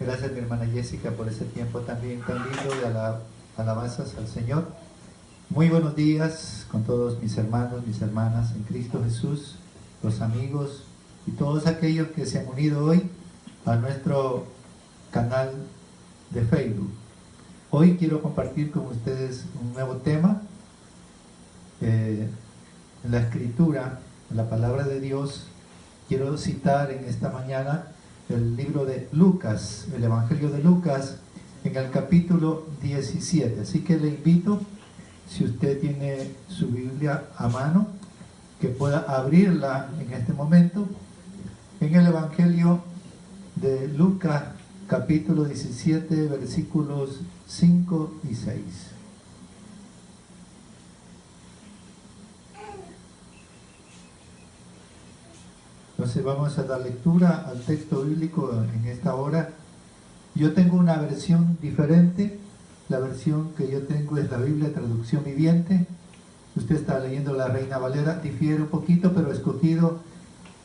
Gracias, mi hermana Jessica, por ese tiempo también tan lindo de alabanzas al Señor. Muy buenos días con todos mis hermanos, mis hermanas en Cristo Jesús, los amigos y todos aquellos que se han unido hoy a nuestro canal de Facebook. Hoy quiero compartir con ustedes un nuevo tema. En la Escritura, en la Palabra de Dios, quiero citar en esta mañana el libro de Lucas, el Evangelio de Lucas, en el capítulo 17. Así que le invito, si usted tiene su Biblia a mano, que pueda abrirla en este momento, en el Evangelio de Lucas, capítulo 17, versículos 5 y 6. Entonces vamos a dar lectura al texto bíblico en esta hora. Yo tengo una versión diferente. La versión que yo tengo es la Biblia Traducción Viviente. Usted está leyendo la Reina Valera, difiere un poquito, pero he escogido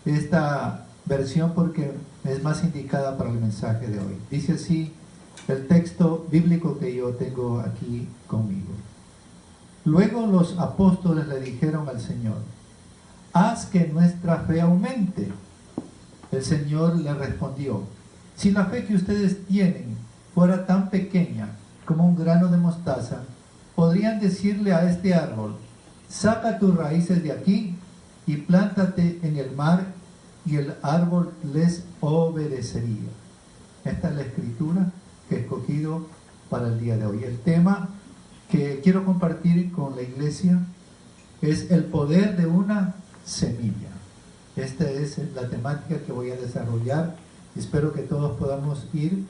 esta versión porque es más indicada para el mensaje de hoy. Dice así el texto bíblico que yo tengo aquí conmigo. Luego los apóstoles le dijeron al Señor: haz que nuestra fe aumente. El Señor le respondió: si la fe que ustedes tienen fuera tan pequeña como un grano de mostaza, podrían decirle a este árbol: saca tus raíces de aquí y plántate en el mar, y el árbol les obedecería. Esta es la escritura que he escogido para el día de hoy. El tema que quiero compartir con la iglesia es el poder de una semilla. Esta es la temática que voy a desarrollar. Espero que todos podamos ir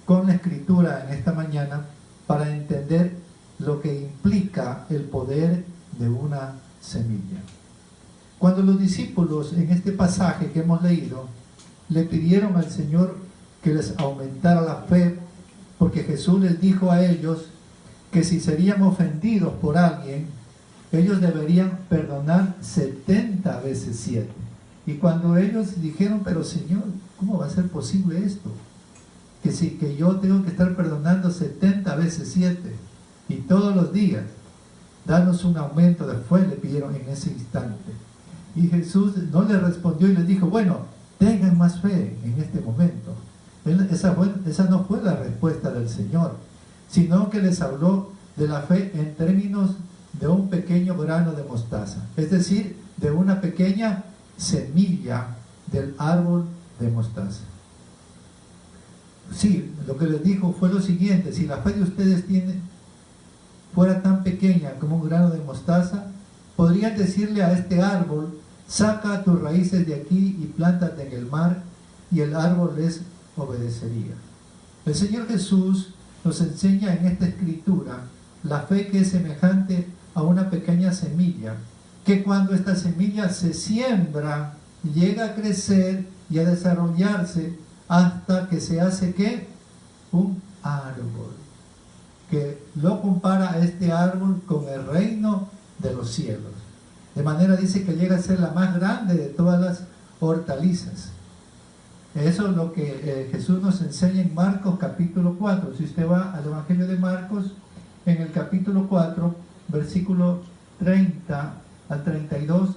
con la escritura en esta mañana para entender lo que implica el poder de una semilla. Cuando los discípulos en este pasaje que hemos leído le pidieron al Señor que les aumentara la fe, porque Jesús les dijo a ellos que si serían ofendidos por alguien, ellos deberían perdonar 70 veces 7. Y cuando ellos dijeron: pero Señor, ¿cómo va a ser posible esto? Que yo tengo que estar perdonando 70 veces 7 y todos los días. Danos un aumento de fe, le pidieron en ese instante. Y Jesús no les respondió y les dijo: bueno, tengan más fe en este momento. Esa no fue la respuesta del Señor, sino que les habló de la fe en términos de un pequeño grano de mostaza, es decir, de una pequeña semilla del árbol de mostaza. Sí, lo que les dijo fue lo siguiente: si la fe de ustedes fuera tan pequeña como un grano de mostaza, podrían decirle a este árbol: saca tus raíces de aquí y plántate en el mar, y el árbol les obedecería. El Señor Jesús nos enseña en esta escritura la fe que es semejante a una pequeña semilla, que cuando esta semilla se siembra, llega a crecer y a desarrollarse hasta que se hace ¿qué? Un árbol, que lo compara a este árbol con el reino de los cielos. De manera dice que llega a ser la más grande de todas las hortalizas. Eso es lo que Jesús nos enseña en Marcos capítulo 4. Si usted va al Evangelio de Marcos, en el capítulo 4, versículo 30 al 32,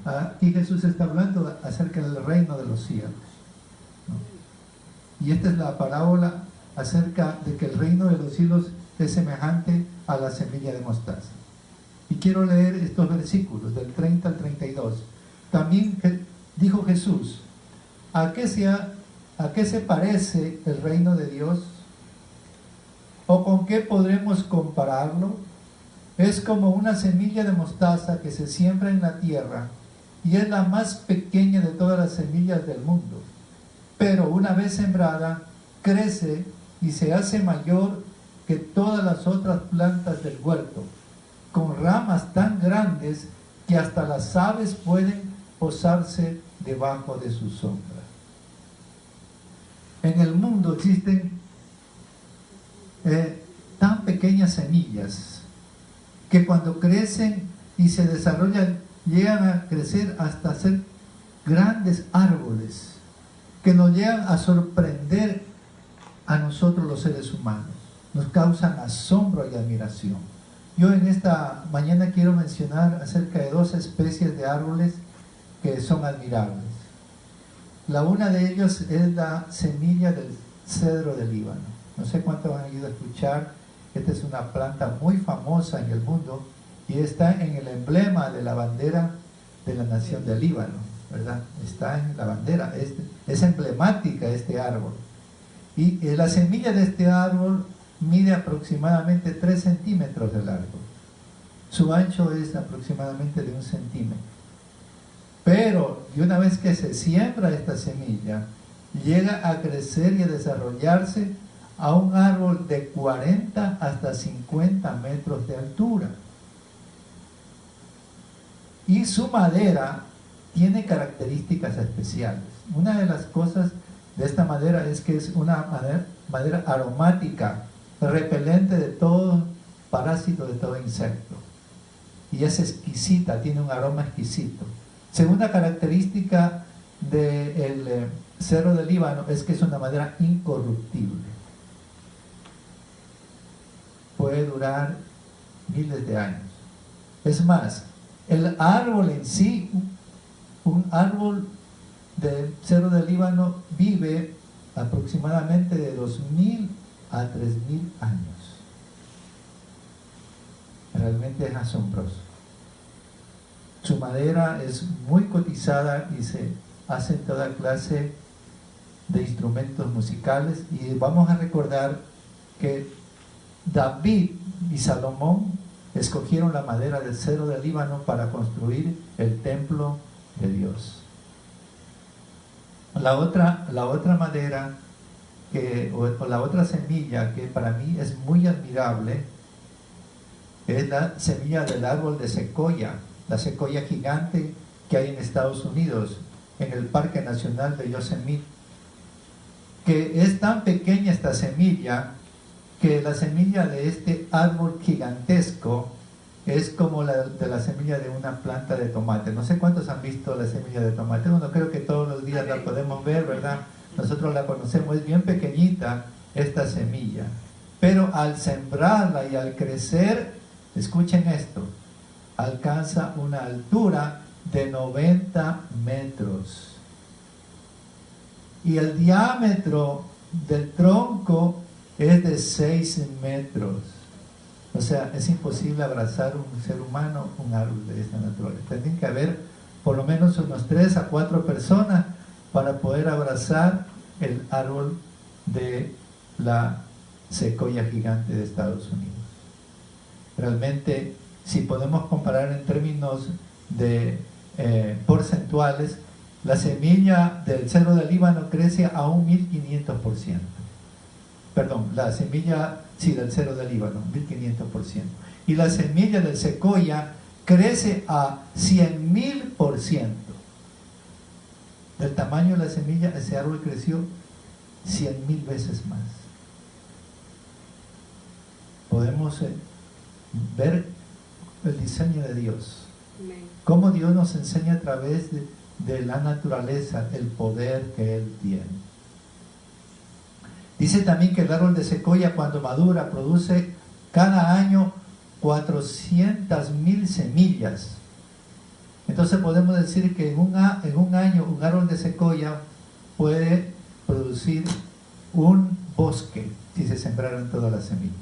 aquí Jesús está hablando acerca del reino de los cielos, ¿no? Y esta es la parábola acerca de que el reino de los cielos es semejante a la semilla de mostaza. Y quiero leer estos versículos del 30 al 32. También dijo Jesús: ¿a qué se parece el reino de Dios? ¿O con qué podremos compararlo? Es como una semilla de mostaza que se siembra en la tierra y es la más pequeña de todas las semillas del mundo. Pero una vez sembrada, crece y se hace mayor que todas las otras plantas del huerto, con ramas tan grandes que hasta las aves pueden posarse debajo de su sombra. En el mundo existen tan pequeñas semillas que cuando crecen y se desarrollan llegan a crecer hasta ser grandes árboles que nos llegan a sorprender a nosotros los seres humanos, nos causan asombro y admiración. Yo en esta mañana quiero mencionar acerca de 2 especies de árboles que son admirables. La una de ellos es la semilla del cedro del Líbano. No sé cuántos han ido a escuchar, esta es una planta muy famosa en el mundo y está en el emblema de la bandera de la nación del Líbano, ¿verdad? Está en la bandera, es emblemática este árbol. Y la semilla de este árbol mide aproximadamente 3 centímetros de largo. Su ancho es aproximadamente de 1 centímetro. Pero, de una vez que se siembra esta semilla, llega a crecer y a desarrollarse a un árbol de 40 hasta 50 metros de altura. Y su madera tiene características especiales. Una de las cosas de esta madera es que es una madera aromática, repelente de todo parásito, de todo insecto. Y es exquisita, tiene un aroma exquisito. Segunda característica del cedro del Líbano es que es una madera incorruptible. Puede durar miles de años. Es más, el árbol en sí, un árbol del cedro del Líbano vive aproximadamente de 2.000 a 3.000 años. Realmente es asombroso. Su madera es muy cotizada y se hacen toda clase de instrumentos musicales. Y vamos a recordar que David y Salomón escogieron la madera del cedro del Líbano para construir el templo de Dios. La otra madera o la otra semilla que para mí es muy admirable es la semilla del árbol de secoya, la secoya gigante que hay en Estados Unidos, en el Parque Nacional de Yosemite, que es tan pequeña esta semilla que la semilla de este árbol gigantesco es como la de la semilla de una planta de tomate. No sé cuántos han visto la semilla de tomate. Bueno, creo que todos los días la podemos ver, ¿verdad? Nosotros la conocemos, es bien pequeñita esta semilla. Pero al sembrarla y al crecer, escuchen esto, alcanza una altura de 90 metros. Y el diámetro del tronco es de 6 metros. O sea, es imposible abrazar un ser humano, un árbol de esta naturaleza. Tienen que haber por lo menos unos 3 a 4 personas para poder abrazar el árbol de la secoya gigante de Estados Unidos. Realmente, si podemos comparar en términos de porcentuales, la semilla del cedro del Líbano crece a un 1500%. Perdón, la semilla del cedro del Líbano, 1500%. Y la semilla del secoya crece a 100.000%. Del tamaño de la semilla, ese árbol creció 100.000 veces más. Podemos ver el diseño de Dios. Cómo Dios nos enseña a través de la naturaleza el poder que Él tiene. Dice también que el árbol de secoya, cuando madura, produce cada año 400.000 semillas. Entonces podemos decir que en un año un árbol de secoya puede producir un bosque si se sembraran todas las semillas.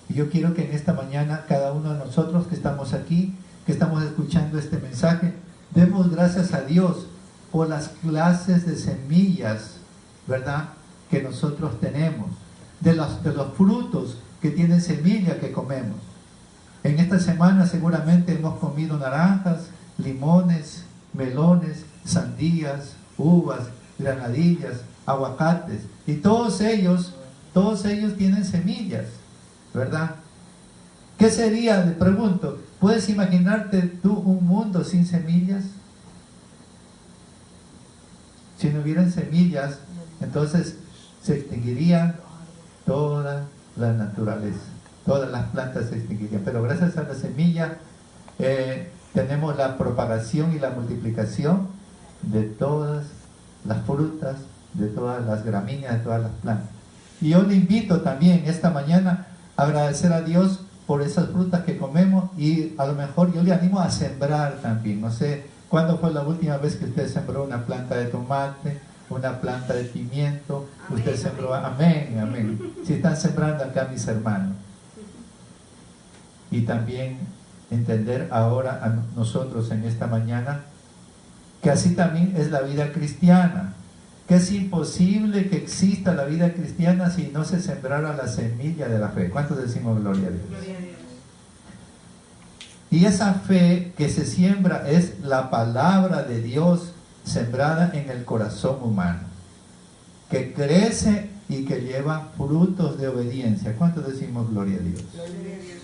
Y yo quiero que en esta mañana cada uno de nosotros que estamos aquí, que estamos escuchando este mensaje, demos gracias a Dios por las clases de semillas, ¿verdad?, que nosotros tenemos, de los frutos que tienen semilla que comemos. En esta semana seguramente hemos comido naranjas, limones, melones, sandías, uvas, granadillas, aguacates, y todos ellos tienen semillas, ¿verdad? ¿Qué sería, le pregunto, puedes imaginarte tú un mundo sin semillas? Si no hubieran semillas, entonces se extinguiría toda la naturaleza, todas las plantas se extinguirían. Pero gracias a la semilla tenemos la propagación y la multiplicación de todas las frutas, de todas las gramíneas, de todas las plantas. Y yo le invito también esta mañana a agradecer a Dios por esas frutas que comemos, y a lo mejor yo le animo a sembrar también. No sé cuándo fue la última vez que usted sembró una planta de tomate, una planta de pimiento. Amén, usted sembró, amén, amén. Si están sembrando acá mis hermanos. Y también entender ahora a nosotros en esta mañana que así también es la vida cristiana, que es imposible que exista la vida cristiana si no se sembrara la semilla de la fe. ¿Cuántos decimos gloria a Dios? Gloria a Dios. Y esa fe que se siembra es la palabra de Dios sembrada en el corazón humano, que crece y que lleva frutos de obediencia. ¿Cuántos decimos gloria a Dios? Gloria a Dios.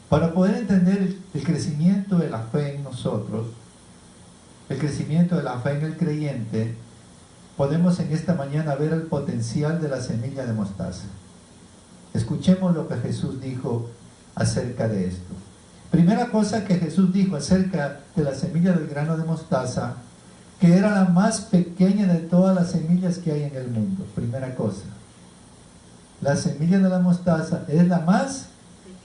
Para poder entender el crecimiento de la fe en nosotros, el crecimiento de la fe en el creyente, podemos en esta mañana ver el potencial de la semilla de mostaza. Escuchemos lo que Jesús dijo acerca de esto. Primera cosa que Jesús dijo acerca de la semilla del grano de mostaza, que era la más pequeña de todas las semillas que hay en el mundo. Primera cosa, la semilla de la mostaza es la más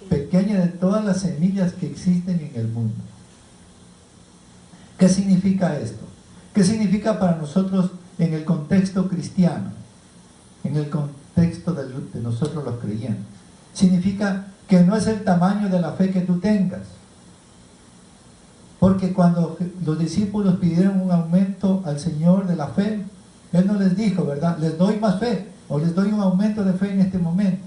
pequeña de todas las semillas que existen en el mundo. ¿Qué significa esto? ¿Qué significa para nosotros en el contexto cristiano? En el contexto de nosotros los creyentes. Significa que no es el tamaño de la fe que tú tengas. Porque cuando los discípulos pidieron un aumento al Señor de la fe, Él no les dijo, ¿verdad? Les doy más fe, o les doy un aumento de fe en este momento.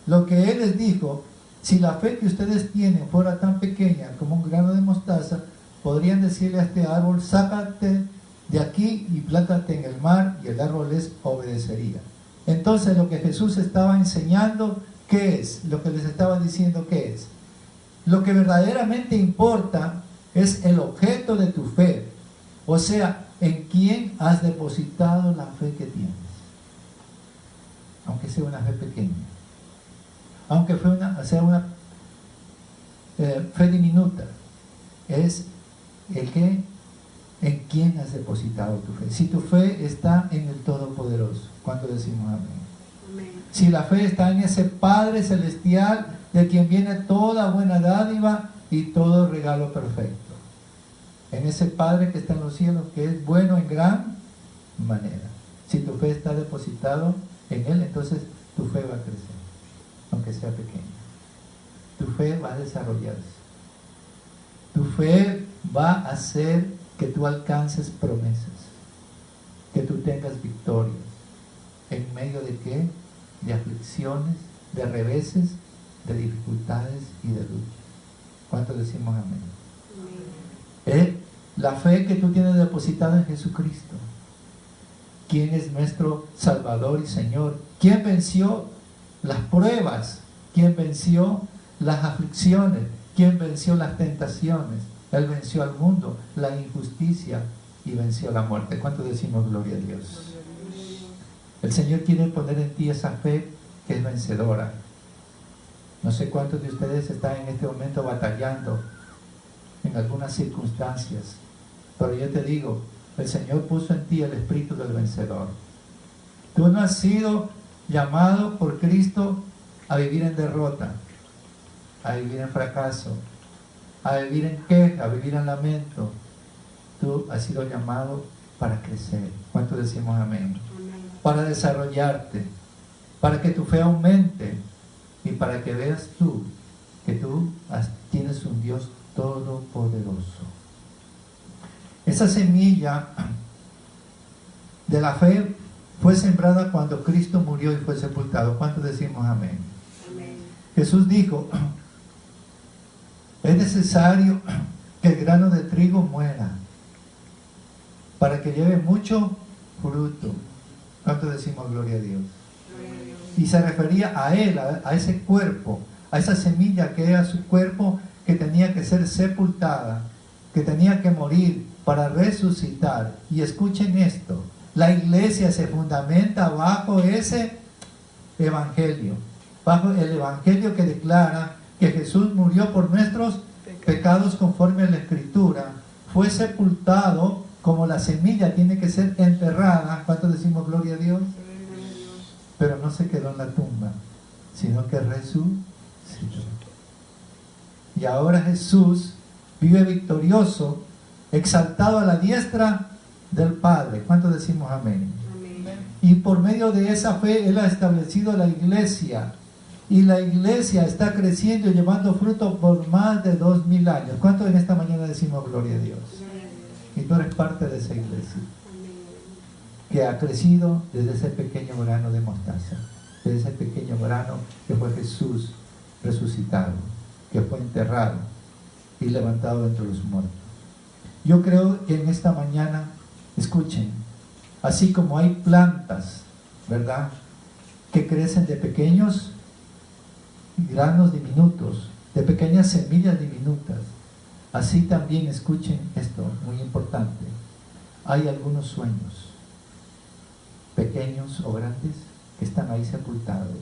Lo que Él les dijo, si la fe que ustedes tienen fuera tan pequeña como un grano de mostaza, podrían decirle a este árbol, sácate de aquí y plántate en el mar, y el árbol les obedecería. Entonces lo que Jesús estaba enseñando, ¿qué es? Lo que les estaba diciendo, ¿qué es? Lo que verdaderamente importa es el objeto de tu fe. O sea, en quién has depositado la fe que tienes. Aunque sea una fe pequeña. Aunque sea una fe diminuta. Es el que, en quién has depositado tu fe. Si tu fe está en el Todopoderoso. ¿Cuánto decimos amén? Amén. Si la fe está en ese Padre Celestial, de quien viene toda buena dádiva y todo regalo perfecto. En ese Padre que está en los cielos, que es bueno en gran manera. Si tu fe está depositado en Él, entonces tu fe va a crecer, aunque sea pequeña. Tu fe va a desarrollarse. Tu fe va a hacer que tú alcances promesas, que tú tengas victorias. ¿En medio de qué? De aflicciones, de reveses, de dificultades y de luchas. ¿Cuánto decimos amén? La fe que tú tienes depositada en Jesucristo, quien es nuestro Salvador y Señor, quien venció las pruebas, quien venció las aflicciones, quien venció las tentaciones. Él venció al mundo, la injusticia, y venció la muerte. ¿Cuánto decimos gloria a Dios? El Señor quiere poner en ti esa fe que es vencedora. No sé cuántos de ustedes están en este momento batallando en algunas circunstancias, pero yo te digo, el Señor puso en ti el espíritu del vencedor. Tú no has sido llamado por Cristo a vivir en derrota, a vivir en fracaso, a vivir en queja, a vivir en lamento. Tú has sido llamado para crecer. ¿Cuánto decimos amén? Para desarrollarte, para que tu fe aumente y para que veas tú que tú tienes un Dios todopoderoso. Esa semilla de la fe fue sembrada cuando Cristo murió y fue sepultado. ¿Cuánto decimos amén? Amén. Jesús dijo, es necesario que el grano de trigo muera para que lleve mucho fruto. ¿Cuánto decimos gloria a Dios? Gloria a Dios. Y se refería a Él, a ese cuerpo, a esa semilla que era su cuerpo, que tenía que ser sepultada, que tenía que morir para resucitar. Y escuchen esto, la iglesia se fundamenta bajo ese evangelio, bajo el evangelio que declara que Jesús murió por nuestros pecados conforme a la Escritura, fue sepultado como la semilla tiene que ser enterrada, ¿cuántos decimos gloria a Dios? Pero no se quedó en la tumba, sino que resucitó. Y ahora Jesús vive victorioso, exaltado a la diestra del Padre. ¿Cuántos decimos amén? Amén. Y por medio de esa fe Él ha establecido la iglesia. Y la iglesia está creciendo y llevando fruto por más de 2000 años. ¿Cuántos en esta mañana decimos gloria a Dios? Y tú eres parte de esa iglesia que ha crecido desde ese pequeño grano de mostaza, desde ese pequeño grano que fue Jesús resucitado, que fue enterrado y levantado entre los muertos. Yo creo que en esta mañana, escuchen, así como hay plantas, ¿verdad?, que crecen de pequeños granos diminutos, de pequeñas semillas diminutas, así también, escuchen esto, muy importante, hay algunos sueños, pequeños o grandes, que están ahí sepultados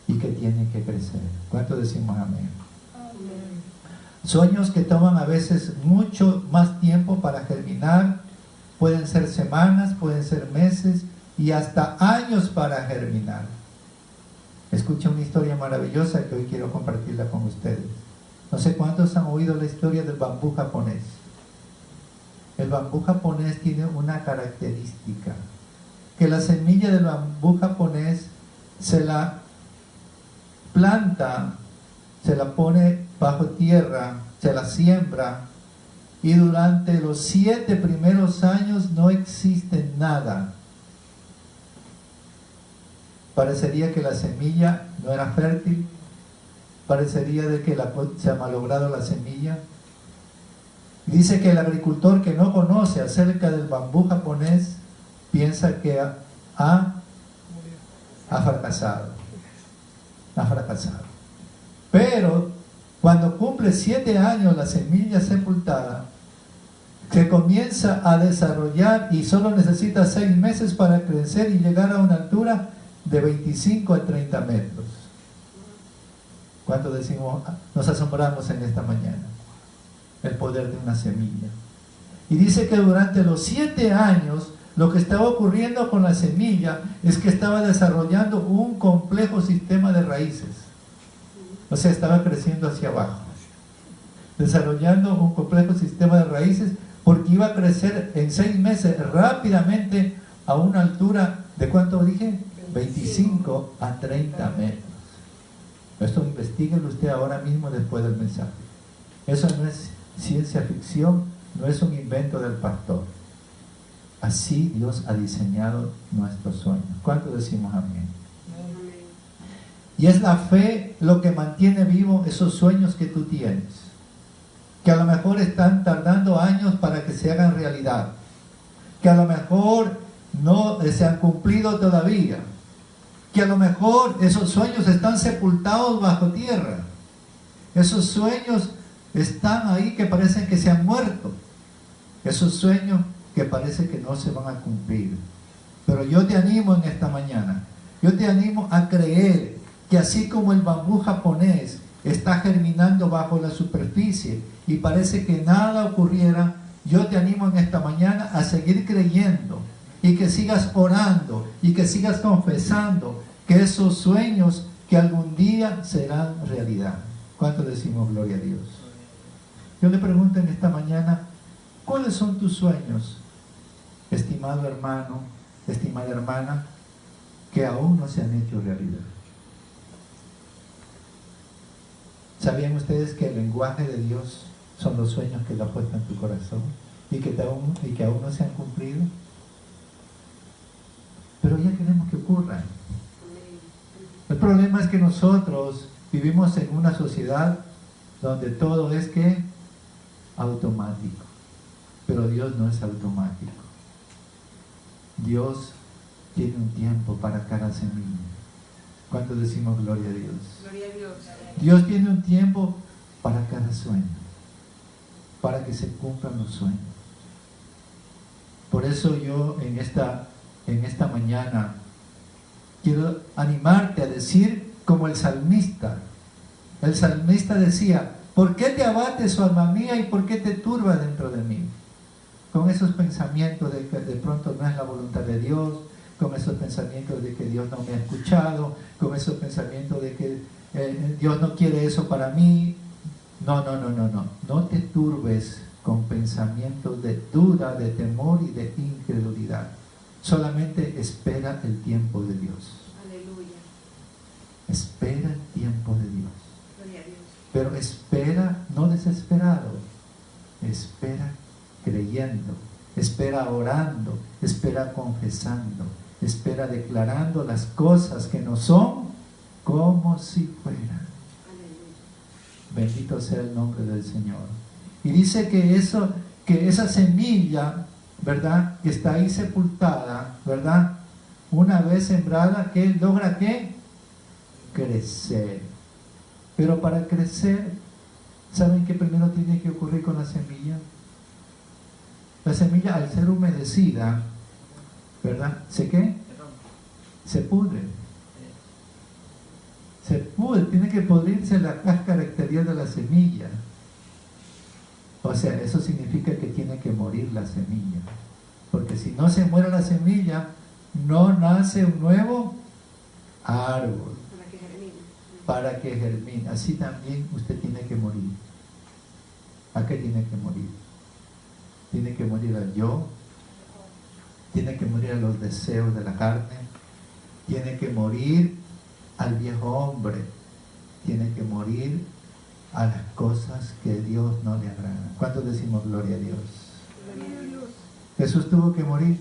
y que tienen que crecer. ¿Cuánto decimos amén? Amén. Sueños que toman a veces mucho más tiempo para germinar, pueden ser semanas, pueden ser meses y hasta años para germinar. Escuchen una historia maravillosa que hoy quiero compartirla con ustedes. No sé cuántos han oído la historia del bambú japonés. El bambú japonés tiene una característica, que la semilla del bambú japonés se la planta, se la pone bajo tierra, se la siembra y durante los 7 primeros años no existe nada. Parecería que la semilla no era fértil, parecería de que se ha malogrado la semilla. Dice que el agricultor que no conoce acerca del bambú japonés piensa que ha fracasado. Ha fracasado. Pero cuando cumple 7 años la semilla sepultada, se comienza a desarrollar y solo necesita 6 meses para crecer y llegar a una altura de 25 a 30 metros. ¿Cuánto decimos? Nos asombramos en esta mañana. El poder de una semilla. Y dice que durante los 7 años, lo que estaba ocurriendo con la semilla es que estaba desarrollando un complejo sistema de raíces. O sea, estaba creciendo hacia abajo. Desarrollando un complejo sistema de raíces porque iba a crecer en 6 meses rápidamente a una altura de ¿cuánto dije? 25 a 30 metros. Esto investíguelo usted ahora mismo después del mensaje. Eso no es ciencia ficción, no es un invento del pastor. Así Dios ha diseñado nuestros sueños. ¿Cuánto decimos amén? Y es la fe lo que mantiene vivo esos sueños que tú tienes, que a lo mejor están tardando años para que se hagan realidad, que a lo mejor no se han cumplido todavía, que a lo mejor esos sueños están sepultados bajo tierra, esos sueños están ahí que parecen que se han muerto, esos sueños que parece que no se van a cumplir. Pero yo te animo en esta mañana, yo te animo a creer que así como el bambú japonés está germinando bajo la superficie y parece que nada ocurriera, yo te animo en esta mañana a seguir creyendo y que sigas orando y que sigas confesando que esos sueños que algún día serán realidad. ¿Cuánto decimos gloria a Dios? Yo le pregunto en esta mañana, ¿cuáles son tus sueños, estimado hermano, estimada hermana, que aún no se han hecho realidad? ¿Sabían ustedes que el lenguaje de Dios son los sueños que Él ha puesto en tu corazón y que aún no se han cumplido? Pero ya queremos que ocurran. El problema es que nosotros vivimos en una sociedad donde todo es que automático, pero Dios no es automático. Dios tiene un tiempo para cada semilla. ¿Cuánto decimos gloria a Dios? Gloria a Dios. Dios tiene un tiempo para cada sueño, para que se cumplan los sueños. Por eso yo en esta mañana quiero animarte a decir como el salmista. El salmista decía, ¿por qué te abates, oh alma mía, y por qué te turbas dentro de mí? con esos pensamientos de que de pronto no es la voluntad de Dios, con esos pensamientos de que Dios no me ha escuchado, con esos pensamientos de que Dios no quiere eso para mí. No te turbes con pensamientos de duda, de temor y de incredulidad. Solamente espera el tiempo de Dios. Aleluya. Espera el tiempo de Dios. Gloria a Dios. Pero espera no desesperado, espera creyendo, espera orando, espera confesando, espera declarando las cosas que no son como si fueran. Bendito sea el nombre del Señor. Y dice que esa semilla, ¿verdad?, que está ahí sepultada, ¿verdad?, una vez sembrada, ¿qué logra? ¿Qué? Crecer. Pero para crecer, ¿saben qué primero tiene que ocurrir con la semilla? La semilla, al ser humedecida, ¿verdad?, ¿se qué? Se pudre. Se pudre, tiene que pudrirse la cáscara exterior de la semilla. O sea, eso significa que tiene que morir la semilla. Porque si no se muere la semilla, no nace un nuevo árbol. Para que germine. Así también usted tiene que morir. ¿A qué tiene que morir? Tiene que morir al yo, tiene que morir a los deseos de la carne, tiene que morir al viejo hombre, tiene que morir a las cosas que a Dios no le agradan. ¿Cuántos decimos gloria a Dios? Gloria a Dios. Jesús tuvo que morir.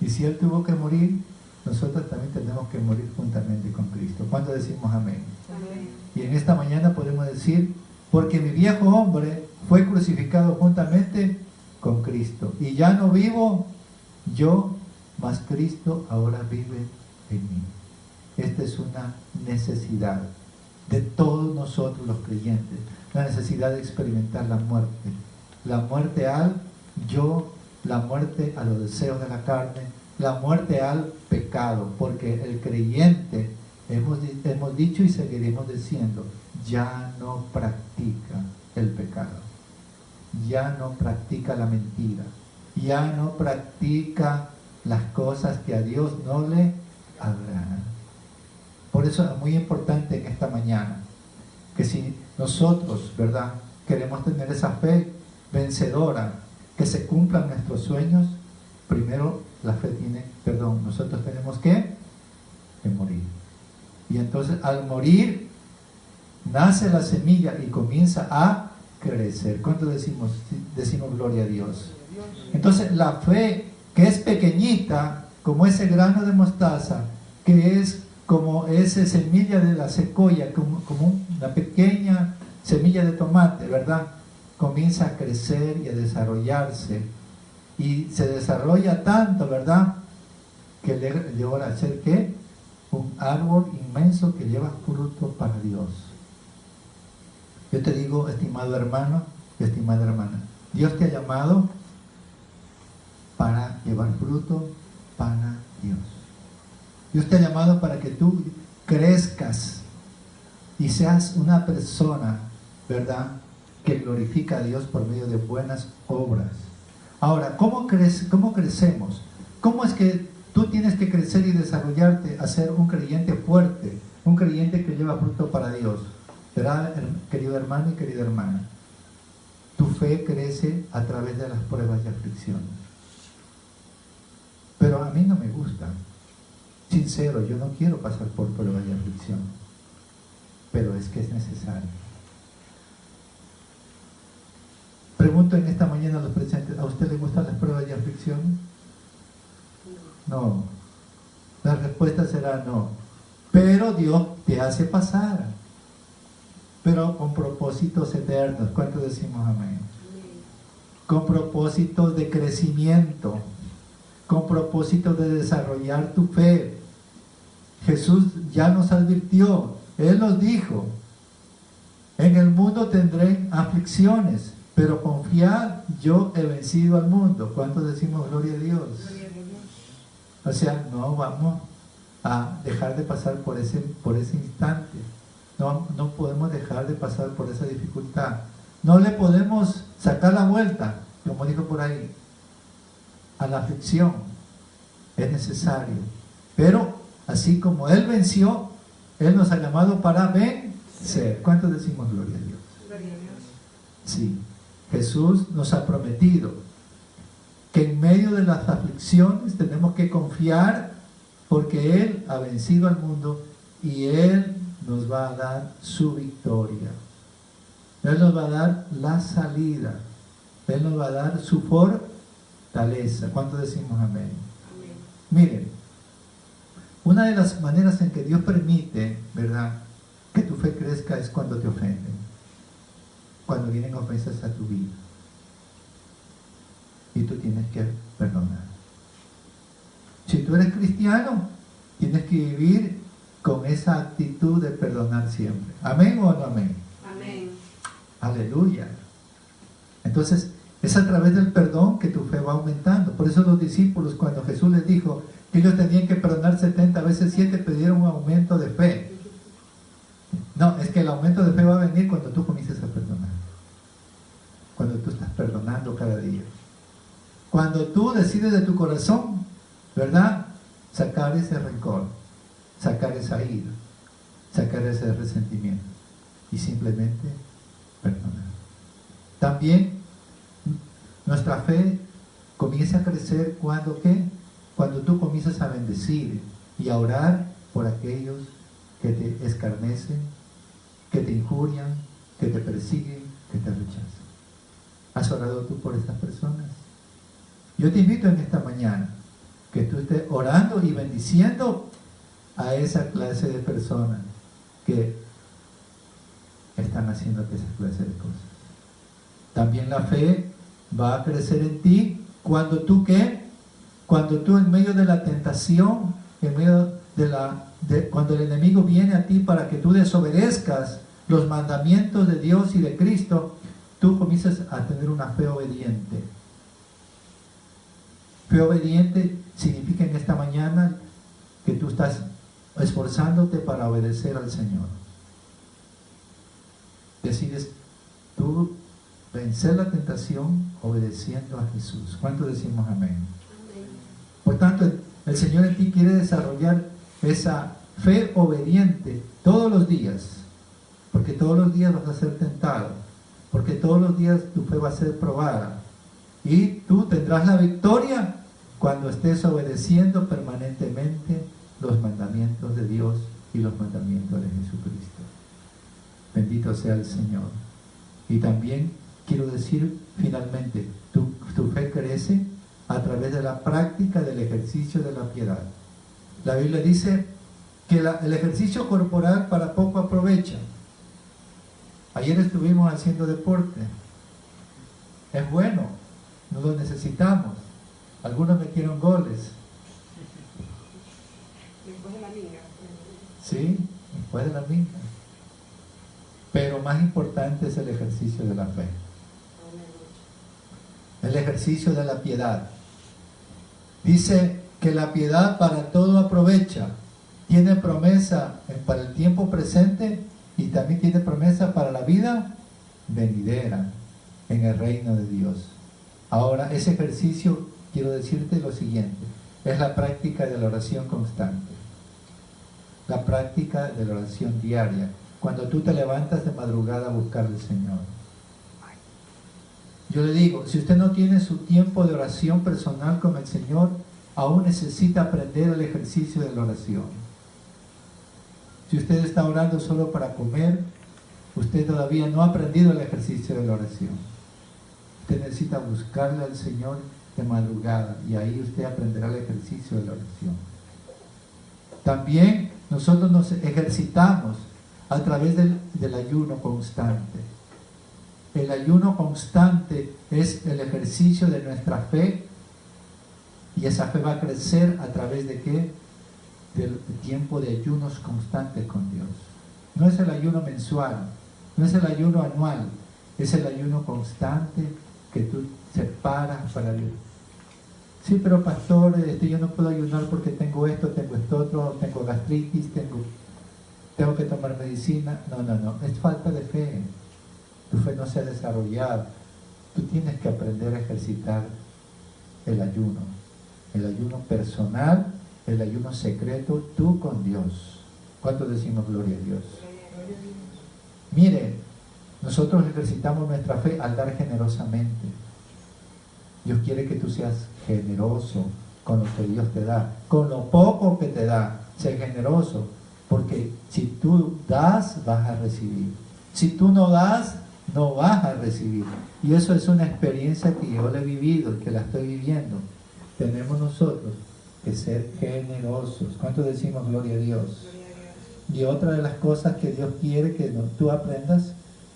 Y si Él tuvo que morir, nosotros también tenemos que morir juntamente con Cristo. ¿Cuántos decimos amén? Amén. Y en esta mañana podemos decir, porque mi viejo hombre fue crucificado juntamente con Cristo. Y ya no vivo yo, mas Cristo ahora vive en mí. Esta es una necesidad de todos nosotros los creyentes. La necesidad de experimentar la muerte. La muerte al yo, la muerte a los deseos de la carne, la muerte al pecado. Porque el creyente, hemos dicho y seguiremos diciendo, ya no practica el pecado, ya no practica la mentira, ya no practica las cosas que a Dios no le agradan. Por eso es muy importante en esta mañana que si nosotros, ¿verdad?, queremos tener esa fe vencedora, que se cumplan nuestros sueños, primero la fe nosotros tenemos que morir. Y entonces al morir nace la semilla y comienza a crecer. ¿Cuánto decimos gloria a Dios? Entonces la fe, que es pequeñita, como ese grano de mostaza, que es como esa semilla de la secoya, como una pequeña semilla de tomate, ¿verdad?, comienza a crecer y a desarrollarse, y se desarrolla tanto, ¿verdad?, que logra hacer ¿qué? Un árbol inmenso que lleva fruto para Dios. Yo te digo, estimado hermano, estimada hermana, Dios te ha llamado para llevar fruto para Dios. Dios te ha llamado para que tú crezcas y seas una persona, ¿verdad?, que glorifica a Dios por medio de buenas obras. Ahora, ¿cómo crecemos? ¿Cómo es que tú tienes que crecer y desarrollarte a ser un creyente fuerte, un creyente que lleva fruto para Dios? ¿Verdad, querido hermano y querida hermana? Tu fe crece a través de las pruebas y aflicciones. Pero a mí no me gusta. Sincero, yo no quiero pasar por pruebas y aflicción. Pero es que es necesario. Pregunto en esta mañana a los presentes, ¿a usted le gustan las pruebas y aflicciones? No. La respuesta será no. Pero Dios te hace pasar. Pero con propósitos eternos. ¿Cuántos decimos amén? Con propósitos de crecimiento. Con propósitos de desarrollar tu fe. Jesús ya nos advirtió. Él nos dijo, en el mundo tendré aflicciones, pero confiad, yo he vencido al mundo. ¿Cuántos decimos gloria a Dios? O sea, no vamos a dejar de pasar por ese instante. No podemos dejar de pasar por esa dificultad. No le podemos sacar la vuelta. como dijo por ahí, a la aflicción es necesario. Pero así como Él venció, Él nos ha llamado para vencer. ¿Cuántos decimos gloria a Dios? Gloria a Dios. Sí, Jesús nos ha prometido que en medio de las aflicciones tenemos que confiar, porque Él ha vencido al mundo y Él nos va a dar su victoria. Él nos va a dar la salida. Él nos va a dar su fortaleza. ¿Cuántos decimos amén? Amén. Miren, una de las maneras en que Dios permite, ¿verdad?, que tu fe crezca es cuando te ofenden, cuando vienen ofensas a tu vida. Y tú tienes que perdonar. Si tú eres cristiano, tienes que vivir con esa actitud de perdonar siempre. ¿Amén o no amén? Amén. Aleluya. Entonces, es a través del perdón que tu fe va aumentando. Por eso los discípulos, cuando Jesús les dijo que ellos tenían que perdonar 70 veces 7, pidieron un aumento de fe. No, es que el aumento de fe va a venir cuando tú comiences a perdonar. Cuando tú estás perdonando cada día. Cuando tú decides de tu corazón, ¿verdad?, sacar ese rencor, sacar esa ira, sacar ese resentimiento y simplemente perdonar. También nuestra fe comienza a crecer cuando ¿qué? Cuando tú comienzas a bendecir y a orar por aquellos que te escarnecen, que te injurian, que te persiguen, que te rechazan. ¿Has orado tú por estas personas? Yo te invito en esta mañana que tú estés orando y bendiciendo a esa clase de personas que están haciéndote esa clase de cosas. También la fe va a crecer en ti cuando tú ¿qué? Cuando tú en medio de la tentación, en medio de cuando el enemigo viene a ti para que tú desobedezcas los mandamientos de Dios y de Cristo, tú comienzas a tener una fe obediente. Fe obediente significa en esta mañana que tú estás esforzándote para obedecer al Señor. Decides tú vencer la tentación obedeciendo a Jesús. ¿Cuánto decimos amén? Amén. Por tanto, el Señor en ti quiere desarrollar esa fe obediente todos los días, porque todos los días vas a ser tentado, porque todos los días tu fe va a ser probada y tú tendrás la victoria cuando estés obedeciendo permanentemente los mandamientos de Dios y los mandamientos de Jesucristo. Bendito sea el Señor. Y también quiero decir finalmente, tu fe crece a través de la práctica del ejercicio de la piedad. La Biblia dice que el ejercicio corporal para poco aprovecha. Ayer estuvimos haciendo deporte. Es bueno, no lo necesitamos. Algunos metieron goles. Después de la liga. Sí, después de la misma. Pero más importante es el ejercicio de la fe. El ejercicio de la piedad. Dice que la piedad para todo aprovecha. Tiene promesa para el tiempo presente y también tiene promesa para la vida venidera en el reino de Dios. Ahora, ese ejercicio, quiero decirte lo siguiente, es la práctica de la oración constante. La práctica de la oración diaria. Cuando tú te levantas de madrugada a buscar al Señor. Yo le digo, si usted no tiene su tiempo de oración personal con el Señor, aún necesita aprender el ejercicio de la oración. Si usted está orando solo para comer, usted todavía no ha aprendido el ejercicio de la oración. Usted necesita buscarle al Señor de madrugada y ahí usted aprenderá el ejercicio de la oración. También nosotros nos ejercitamos a través del ayuno constante. El ayuno constante es el ejercicio de nuestra fe y esa fe va a crecer a través de ¿qué? Del tiempo de ayunos constantes con Dios. No es el ayuno mensual, no es el ayuno anual, es el ayuno constante que tú separas para Dios. Sí, pero pastor, yo no puedo ayunar porque tengo esto otro, tengo gastritis, tengo que tomar medicina. No, es falta de fe. Tu fe no se ha desarrollado. Tú tienes que aprender a ejercitar el ayuno personal, el ayuno secreto, tú con Dios. ¿Cuántos decimos gloria a Dios? Mire, nosotros ejercitamos nuestra fe al dar generosamente. Dios quiere que tú seas generoso con lo que Dios te da, con lo poco que te da. Sé generoso, porque si tú das, vas a recibir. Si tú no das, no vas a recibir. Y eso es una experiencia que yo la he vivido, que la estoy viviendo. Tenemos nosotros que ser generosos. ¿Cuántos decimos gloria a Dios? Y otra de las cosas que Dios quiere que tú aprendas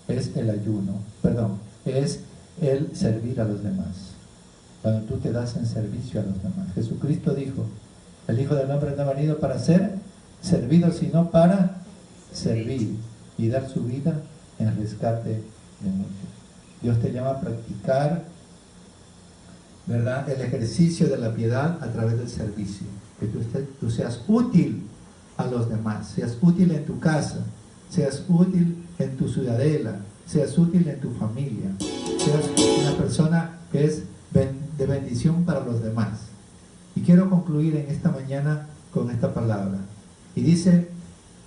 es el ayuno, es el servir a los demás. Cuando tú te das en servicio a los demás. Jesucristo dijo, el Hijo del Hombre no ha venido para ser servido, sino para servir y dar su vida en rescate de muchos. Dios te llama a practicar, ¿verdad?, el ejercicio de la piedad a través del servicio. Que tú seas útil a los demás, seas útil en tu casa, seas útil en tu ciudadela, seas útil en tu familia, seas una persona que es de bendición para los demás. Y quiero concluir en esta mañana con esta palabra. Y dice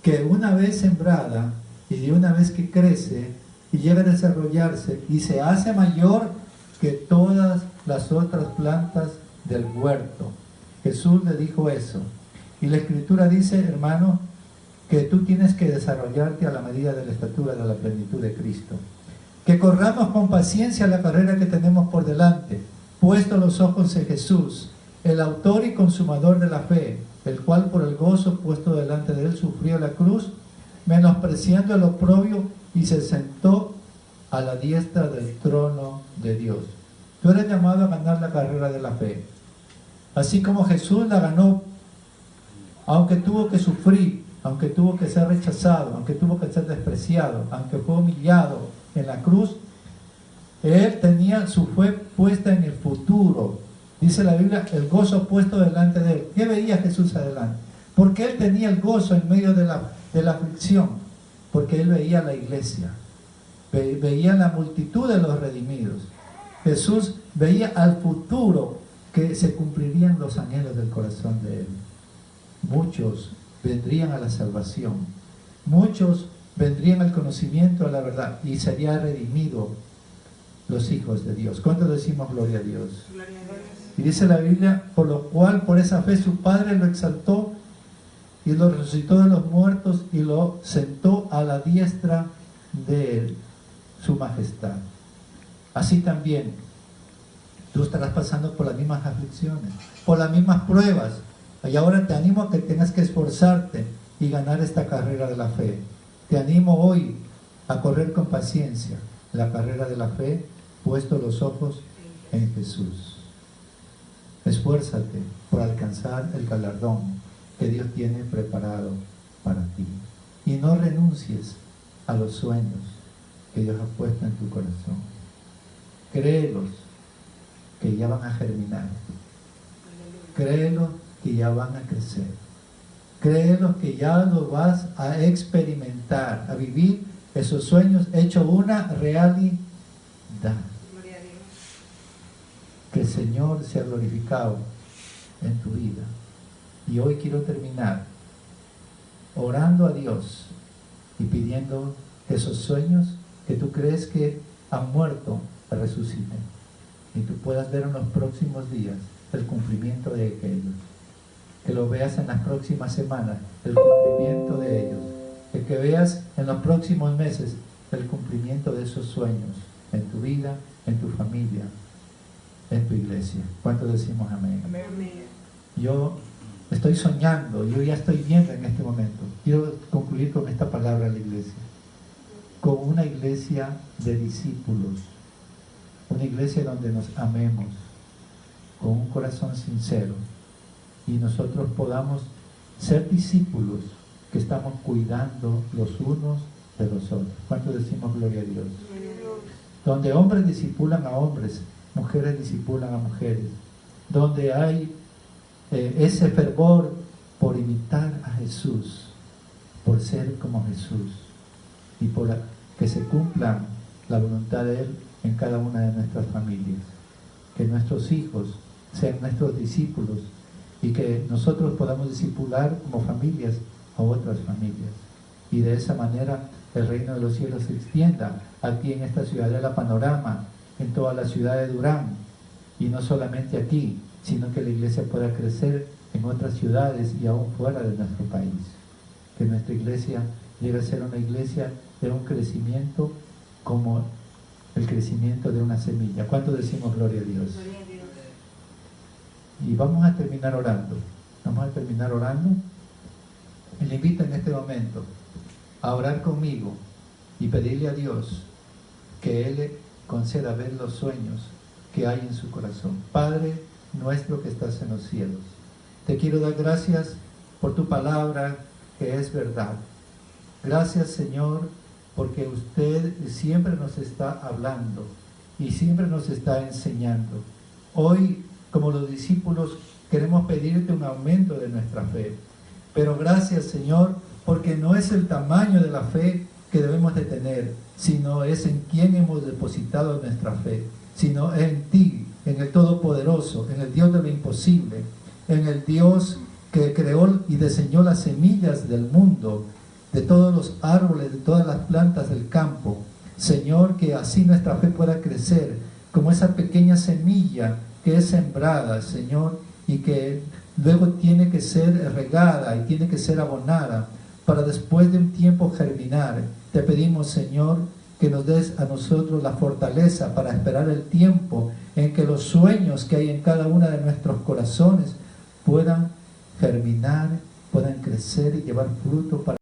que una vez sembrada y de una vez que crece y llega a desarrollarse y se hace mayor que todas las otras plantas del huerto. Jesús le dijo eso. Y la Escritura dice, hermano, que tú tienes que desarrollarte a la medida de la estatura de la plenitud de Cristo. Que corramos con paciencia la carrera que tenemos por delante, puesto los ojos en Jesús, el autor y consumador de la fe, el cual por el gozo puesto delante de él sufrió la cruz, menospreciando el oprobio, y se sentó a la diestra del trono de Dios. Tú eres llamado a ganar la carrera de la fe. Así como Jesús la ganó, aunque tuvo que sufrir, aunque tuvo que ser rechazado, aunque tuvo que ser despreciado, aunque fue humillado en la cruz, él tenía su fe puesta en el futuro. Dice la Biblia, el gozo puesto delante de él. ¿Qué veía Jesús adelante? Porque él tenía el gozo en medio de la aflicción. Porque él veía la iglesia, veía la multitud de los redimidos. Jesús veía al futuro, que se cumplirían los anhelos del corazón de él. Muchos vendrían a la salvación, muchos vendrían al conocimiento de la verdad, y sería redimido los hijos de Dios. ¿Cuántos decimos gloria a Dios? Gloria a Dios. Y dice la Biblia, por lo cual por esa fe su Padre lo exaltó y lo resucitó de los muertos y lo sentó a la diestra de él, su majestad. Así también tú estarás pasando por las mismas aflicciones, por las mismas pruebas, y ahora te animo a que tengas que esforzarte y ganar esta carrera de la fe. Te animo hoy a correr con paciencia la carrera de la fe, puesto los ojos en Jesús. Esfuérzate por alcanzar el galardón que Dios tiene preparado para ti. Y no renuncies a los sueños que Dios ha puesto en tu corazón. Créelos que ya van a germinar. Créelos que ya van a crecer. Créelos que ya los vas a experimentar, a vivir esos sueños hechos una realidad. Gloria a Dios. Que el Señor sea glorificado en tu vida. Y hoy quiero terminar orando a Dios y pidiendo esos sueños que tú crees que han muerto, resuciten. Y tú puedas ver en los próximos días el cumplimiento de aquellos. Que lo veas en las próximas semanas, el cumplimiento de ellos. Que veas en los próximos meses el cumplimiento de esos sueños en tu vida, en tu familia, en tu iglesia. ¿Cuántos decimos amén? Amén. Yo estoy soñando, yo ya estoy viendo en este momento. Quiero concluir con esta palabra a la iglesia. Con una iglesia de discípulos. Una iglesia donde nos amemos con un corazón sincero y nosotros podamos ser discípulos que estamos cuidando los unos de los otros. ¿Cuántos decimos gloria a Dios? Donde hombres discipulan a hombres, mujeres discipulan a mujeres, donde hay ese fervor por imitar a Jesús, por ser como Jesús y por que se cumpla la voluntad de Él en cada una de nuestras familias. Que nuestros hijos sean nuestros discípulos y que nosotros podamos discipular como familias a otras familias. Y de esa manera el reino de los cielos se extienda aquí en esta ciudadela Panorama, en toda la ciudad de Durán, y no solamente aquí, sino que la iglesia pueda crecer en otras ciudades y aún fuera de nuestro país. Que nuestra iglesia llegue a ser una iglesia de un crecimiento como el crecimiento de una semilla. ¿Cuánto decimos gloria a Dios? Gloria a Dios. Y vamos a terminar orando. Vamos a terminar orando. Y le invito en este momento a orar conmigo y pedirle a Dios que Él le conceda ver los sueños que hay en su corazón. Padre nuestro que estás en los cielos, te quiero dar gracias por tu palabra que es verdad. Gracias, Señor, porque usted siempre nos está hablando y siempre nos está enseñando. Hoy, como los discípulos, queremos pedirte un aumento de nuestra fe. Pero gracias, Señor, porque no es el tamaño de la fe que debemos de tener, sino es en quién hemos depositado nuestra fe, sino en ti, en el Todopoderoso, en el Dios de lo imposible, en el Dios que creó y diseñó las semillas del mundo, de todos los árboles, de todas las plantas del campo. Señor, que así nuestra fe pueda crecer, como esa pequeña semilla que es sembrada, Señor, y que luego tiene que ser regada y tiene que ser abonada, para después de un tiempo germinar. Te pedimos, Señor, que nos des a nosotros la fortaleza para esperar el tiempo en que los sueños que hay en cada uno de nuestros corazones puedan germinar, puedan crecer y llevar fruto para